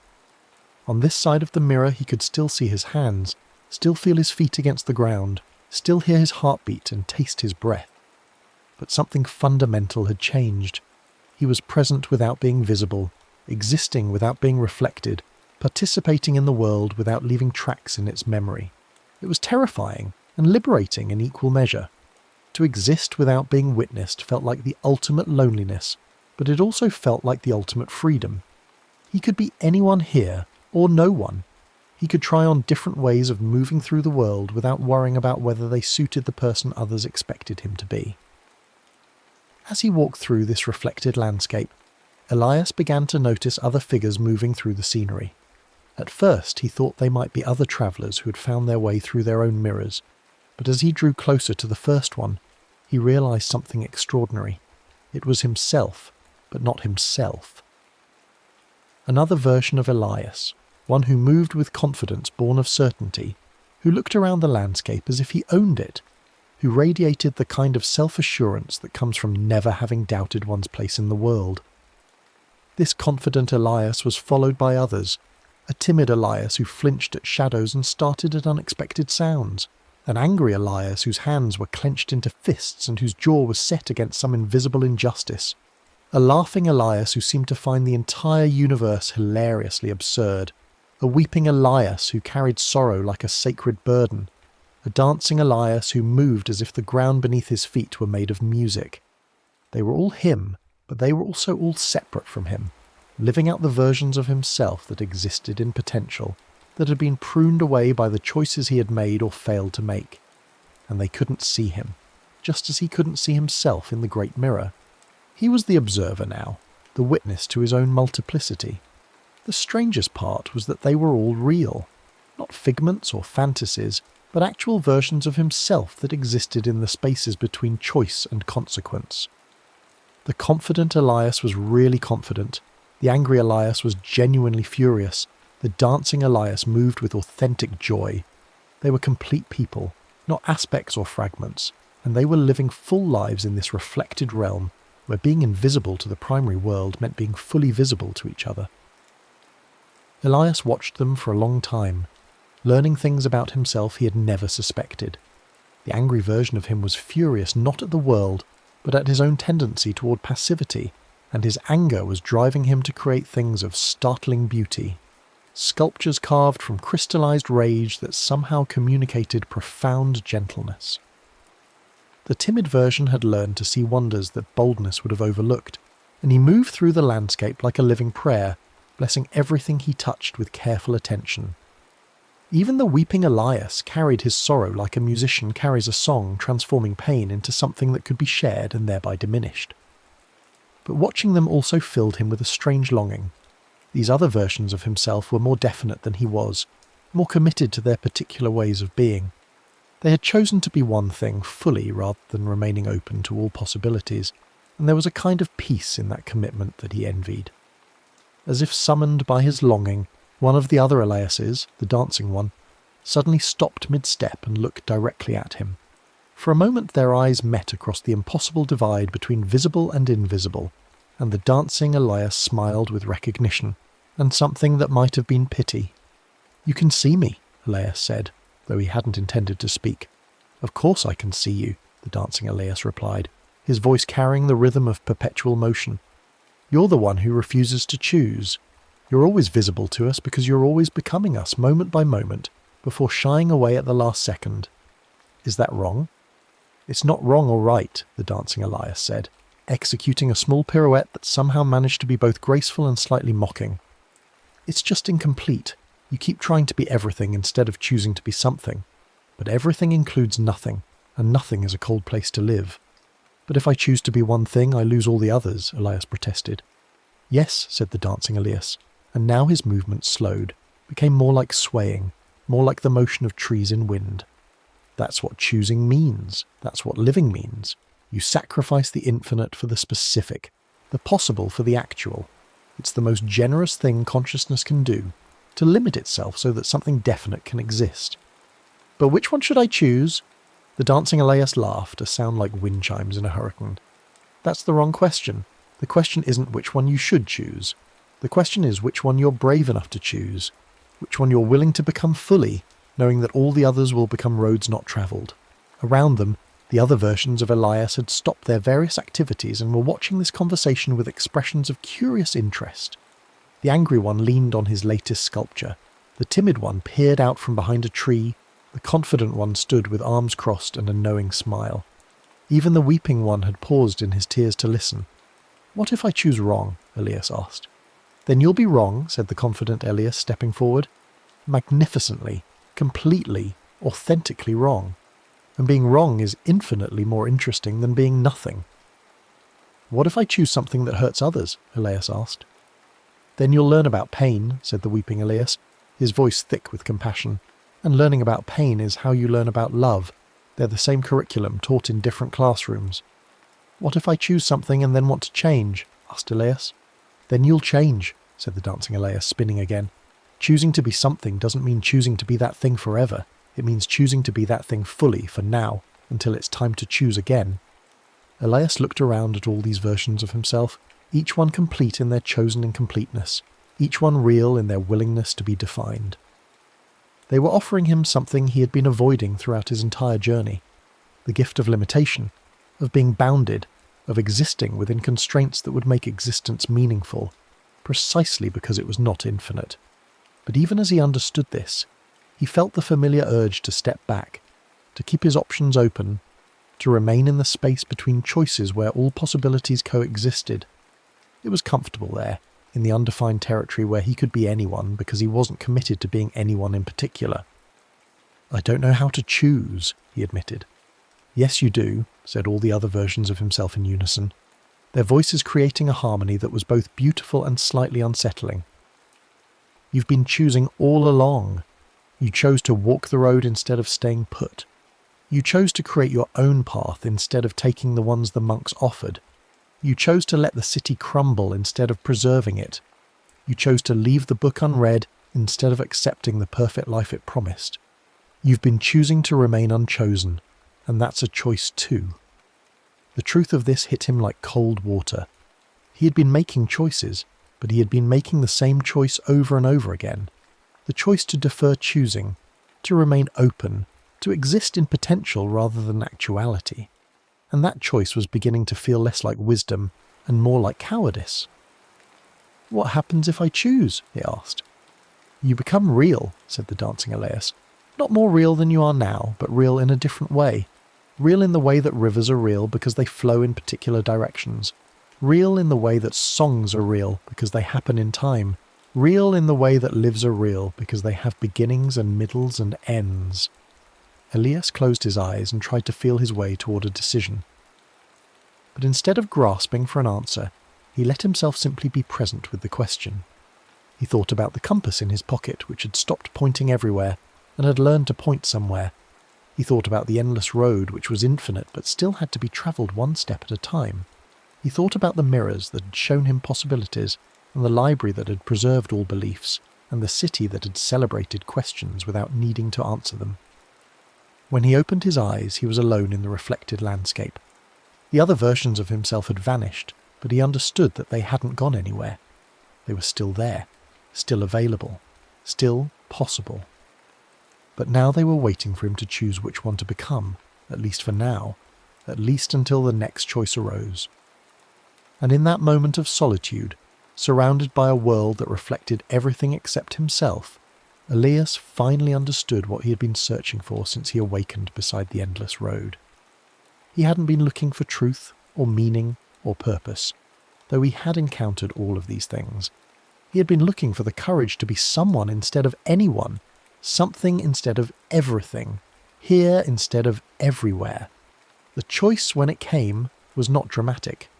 On this side of the mirror he could still see his hands, still feel his feet against the ground, still hear his heartbeat and taste his breath. But something fundamental had changed. He was present without being visible, existing without being reflected, participating in the world without leaving tracks in its memory. It was terrifying and liberating in equal measure. To exist without being witnessed felt like the ultimate loneliness, but it also felt like the ultimate freedom. He could be anyone here, or no one. He could try on different ways of moving through the world without worrying about whether they suited the person others expected him to be. As he walked through this reflected landscape, Elias began to notice other figures moving through the scenery. At first he thought they might be other travellers who had found their way through their own mirrors, but as he drew closer to the first one, he realised something extraordinary. It was himself, but not himself. Another version of Elias, one who moved with confidence born of certainty, who looked around the landscape as if he owned it, who radiated the kind of self-assurance that comes from never having doubted one's place in the world. This confident Elias was followed by others, a timid Elias who flinched at shadows and started at unexpected sounds, an angry Elias whose hands were clenched into fists and whose jaw was set against some invisible injustice, a laughing Elias who seemed to find the entire universe hilariously absurd, a weeping Elias who carried sorrow like a sacred burden, a dancing Elias who moved as if the ground beneath his feet were made of music. They were all him, but they were also all separate from him, living out the versions of himself that existed in potential, that had been pruned away by the choices he had made or failed to make. And they couldn't see him, just as he couldn't see himself in the great mirror. He was the observer now, the witness to his own multiplicity. The strangest part was that they were all real, not figments or fantasies, but actual versions of himself that existed in the spaces between choice and consequence. The confident Elias was really confident, the angry Elias was genuinely furious, the dancing Elias moved with authentic joy. They were complete people, not aspects or fragments, and they were living full lives in this reflected realm, where being invisible to the primary world meant being fully visible to each other. Elias watched them for a long time, learning things about himself he had never suspected. The angry version of him was furious not at the world, but at his own tendency toward passivity, and his anger was driving him to create things of startling beauty. Sculptures carved from crystallized rage that somehow communicated profound gentleness. The timid version had learned to see wonders that boldness would have overlooked, and he moved through the landscape like a living prayer, blessing everything he touched with careful attention. Even the weeping Elias carried his sorrow like a musician carries a song, transforming pain into something that could be shared and thereby diminished. But watching them also filled him with a strange longing. These other versions of himself were more definite than he was, more committed to their particular ways of being. They had chosen to be one thing fully rather than remaining open to all possibilities, and there was a kind of peace in that commitment that he envied. As if summoned by his longing, one of the other Eliases, the dancing one, suddenly stopped mid-step and looked directly at him. For a moment their eyes met across the impossible divide between visible and invisible, and the dancing Elias smiled with recognition, and something that might have been pity. "You can see me," Elias said, though he hadn't intended to speak. "Of course I can see you," the dancing Elias replied, his voice carrying the rhythm of perpetual motion. "You're the one who refuses to choose. You're always visible to us because you're always becoming us moment by moment, before shying away at the last second. Is that wrong?" "It's not wrong or right," the dancing Elias said, executing a small pirouette that somehow managed to be both graceful and slightly mocking. "It's just incomplete. You keep trying to be everything instead of choosing to be something. But everything includes nothing, and nothing is a cold place to live." "But if I choose to be one thing, I lose all the others," Elias protested. "Yes," said the dancing Elias, and now his movement slowed, became more like swaying, more like the motion of trees in wind. "That's what choosing means. That's what living means. You sacrifice the infinite for the specific. the possible for the actual. It's the most generous thing consciousness can do, to limit itself so that something definite can exist. But which one should I choose? The dancing Elias laughed, a sound like wind chimes in a hurricane. That's the wrong question. The question isn't which one you should choose. The question is which one you're brave enough to choose. Which one you're willing to become fully, knowing that all the others will become roads not travelled. Around them, the other versions of Elias had stopped their various activities and were watching this conversation with expressions of curious interest. The angry one leaned on his latest sculpture. The timid one peered out from behind a tree. The confident one stood with arms crossed and a knowing smile. Even the weeping one had paused in his tears to listen. "What if I choose wrong?" Elias asked. "Then you'll be wrong," said the confident Elias, stepping forward. "Magnificently, completely, authentically wrong. And being wrong is infinitely more interesting than being nothing." "What if I choose something that hurts others?" Elias asked. "Then you'll learn about pain," said the weeping Elias, his voice thick with compassion. "And learning about pain is how you learn about love. They're the same curriculum, taught in different classrooms." "What if I choose something and then want to change?" asked Elias. "Then you'll change," said the dancing Elias, spinning again. "Choosing to be something doesn't mean choosing to be that thing forever. It means choosing to be that thing fully for now, until it's time to choose again." Elias looked around at all these versions of himself, each one complete in their chosen incompleteness, each one real in their willingness to be defined. They were offering him something he had been avoiding throughout his entire journey, the gift of limitation, of being bounded, of existing within constraints that would make existence meaningful, precisely because it was not infinite. But even as he understood this, he felt the familiar urge to step back, to keep his options open, to remain in the space between choices where all possibilities coexisted. It was comfortable there, in the undefined territory where he could be anyone because he wasn't committed to being anyone in particular. "I don't know how to choose," he admitted. "Yes, you do," said all the other versions of himself in unison, their voices creating a harmony that was both beautiful and slightly unsettling. "You've been choosing all along. You chose to walk the road instead of staying put. You chose to create your own path instead of taking the ones the monks offered. You chose to let the city crumble instead of preserving it. You chose to leave the book unread instead of accepting the perfect life it promised. You've been choosing to remain unchosen, and that's a choice too." The truth of this hit him like cold water. He had been making choices, but he had been making the same choice over and over again. The choice to defer choosing, to remain open, to exist in potential rather than actuality. And that choice was beginning to feel less like wisdom and more like cowardice. "What happens if I choose?" he asked. "You become real," said the dancing Elias. "Not more real than you are now, but real in a different way. Real in the way that rivers are real because they flow in particular directions. Real in the way that songs are real because they happen in time. Real in the way that lives are real because they have beginnings and middles and ends." Elias closed his eyes and tried to feel his way toward a decision. But instead of grasping for an answer, he let himself simply be present with the question. He thought about the compass in his pocket, which had stopped pointing everywhere and had learned to point somewhere. He thought about the endless road, which was infinite but still had to be travelled one step at a time. He thought about the mirrors that had shown him possibilities, and the library that had preserved all beliefs, and the city that had celebrated questions without needing to answer them. When he opened his eyes, he was alone in the reflected landscape. The other versions of himself had vanished, but he understood that they hadn't gone anywhere. They were still there, still available, still possible. But now they were waiting for him to choose which one to become, at least for now, at least until the next choice arose. And in that moment of solitude, surrounded by a world that reflected everything except himself, Elias finally understood what he had been searching for since he awakened beside the endless road. He hadn't been looking for truth or meaning or purpose, though he had encountered all of these things. He had been looking for the courage to be someone instead of anyone, something instead of everything, here instead of everywhere. The choice, when it came, was not dramatic.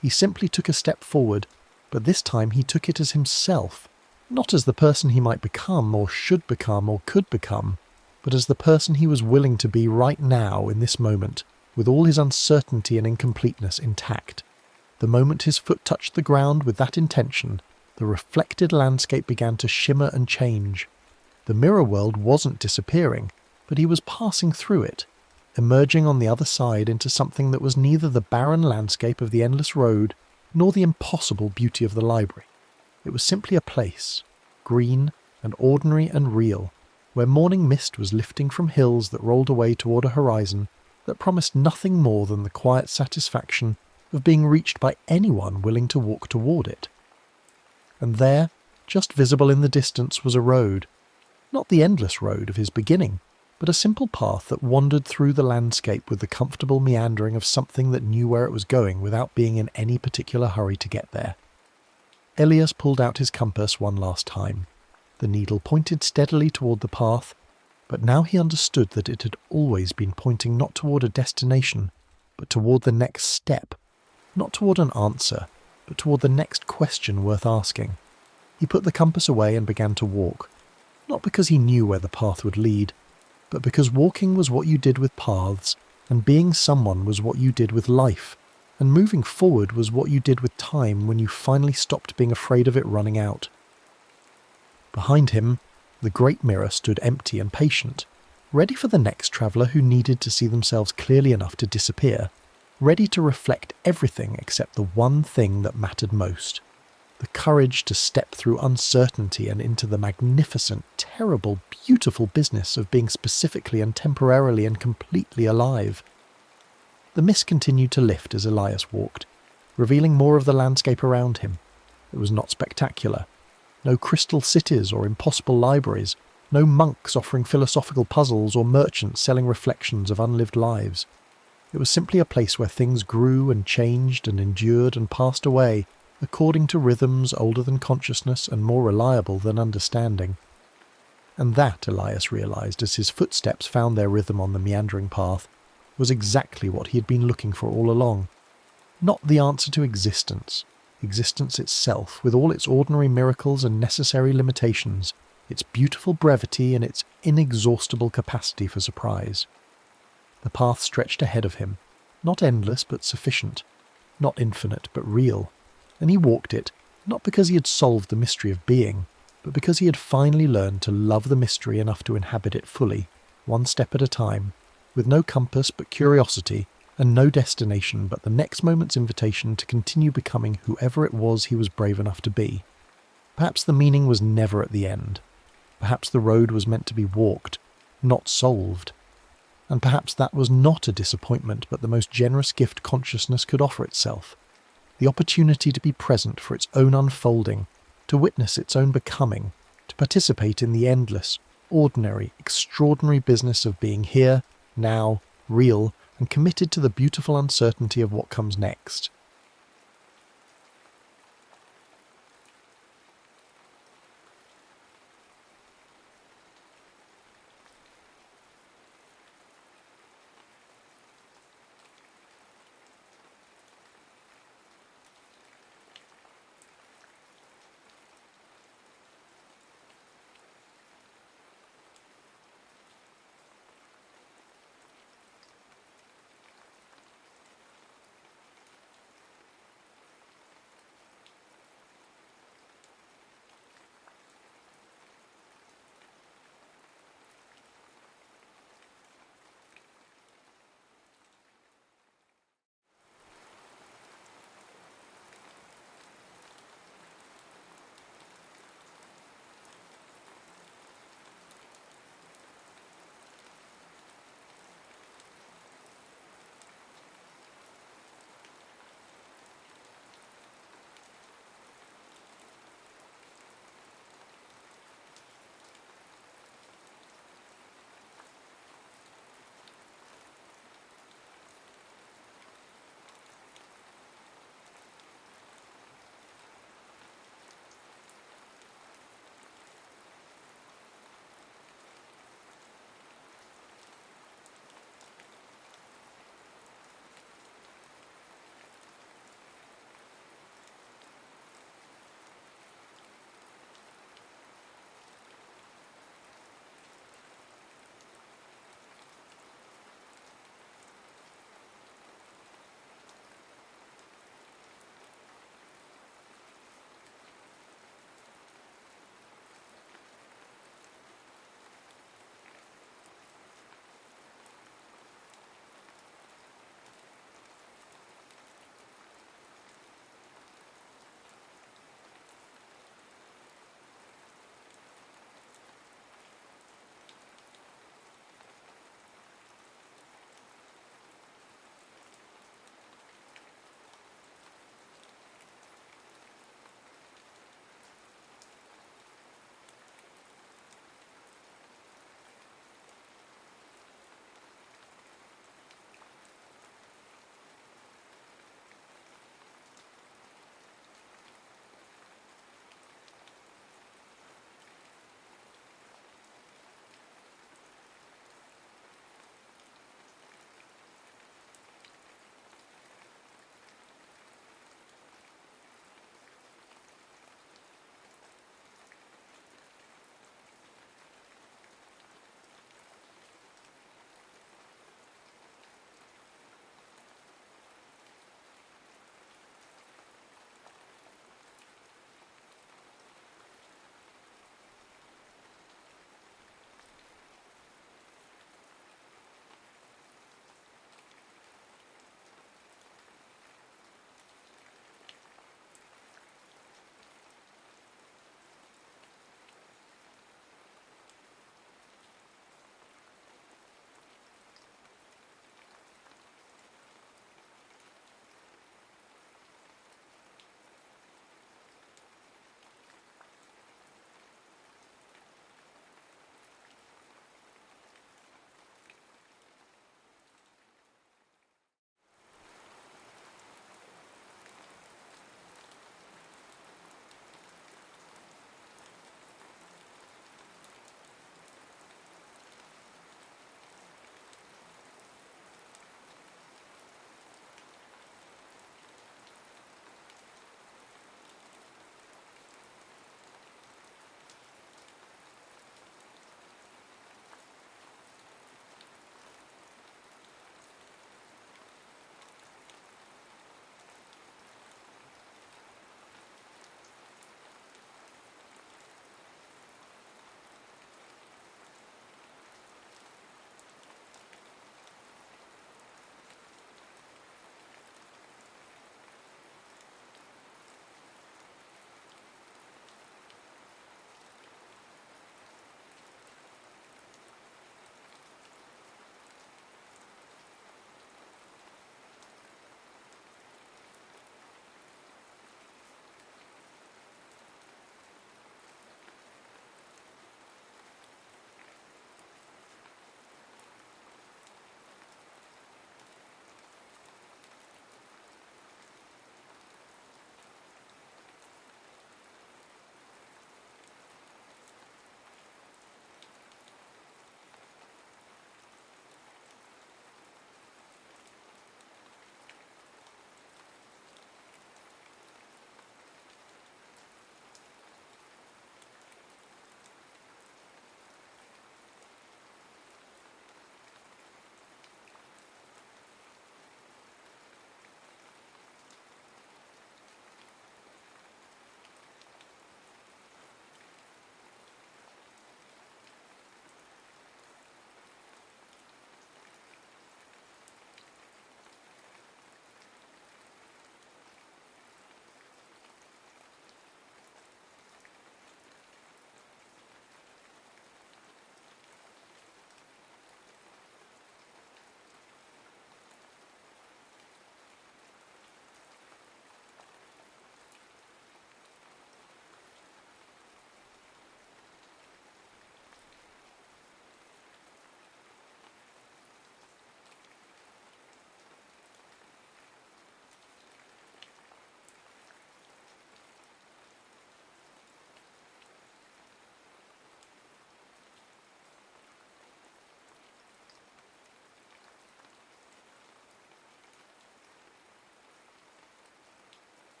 He simply took a step forward, but this time he took it as himself, not as the person he might become or should become or could become, but as the person he was willing to be right now in this moment, with all his uncertainty and incompleteness intact. The moment his foot touched the ground with that intention, the reflected landscape began to shimmer and change. The mirror world wasn't disappearing, but he was passing through it, emerging on the other side into something that was neither the barren landscape of the endless road nor the impossible beauty of the library. It was simply a place, green and ordinary and real, where morning mist was lifting from hills that rolled away toward a horizon that promised nothing more than the quiet satisfaction of being reached by anyone willing to walk toward it. And there, just visible in the distance, was a road, not the endless road of his beginning, but a simple path that wandered through the landscape with the comfortable meandering of something that knew where it was going without being in any particular hurry to get there. Elias pulled out his compass one last time. The needle pointed steadily toward the path, but now he understood that it had always been pointing not toward a destination, but toward the next step, not toward an answer, but toward the next question worth asking. He put the compass away and began to walk, not because he knew where the path would lead, but because walking was what you did with paths, and being someone was what you did with life, and moving forward was what you did with time when you finally stopped being afraid of it running out. Behind him, the great mirror stood empty and patient, ready for the next traveller who needed to see themselves clearly enough to disappear, ready to reflect everything except the one thing that mattered most. The courage to step through uncertainty and into the magnificent, terrible, beautiful business of being specifically and temporarily and completely alive. The mist continued to lift as Elias walked, revealing more of the landscape around him. It was not spectacular. No crystal cities or impossible libraries, no monks offering philosophical puzzles or merchants selling reflections of unlived lives. It was simply a place where things grew and changed and endured and passed away, according to rhythms older than consciousness and more reliable than understanding. And that, Elias realized as his footsteps found their rhythm on the meandering path, was exactly what he had been looking for all along. Not the answer to existence itself, with all its ordinary miracles and necessary limitations, its beautiful brevity and its inexhaustible capacity for surprise. The path stretched ahead of him, not endless but sufficient, not infinite but real, and he walked it, not because he had solved the mystery of being, but because he had finally learned to love the mystery enough to inhabit it fully, one step at a time, with no compass but curiosity, and no destination but the next moment's invitation to continue becoming whoever it was he was brave enough to be. Perhaps the meaning was never at the end. Perhaps the road was meant to be walked, not solved. And perhaps that was not a disappointment but the most generous gift consciousness could offer itself. The opportunity to be present for its own unfolding, to witness its own becoming, to participate in the endless, ordinary, extraordinary business of being here, now, real, and committed to the beautiful uncertainty of what comes next.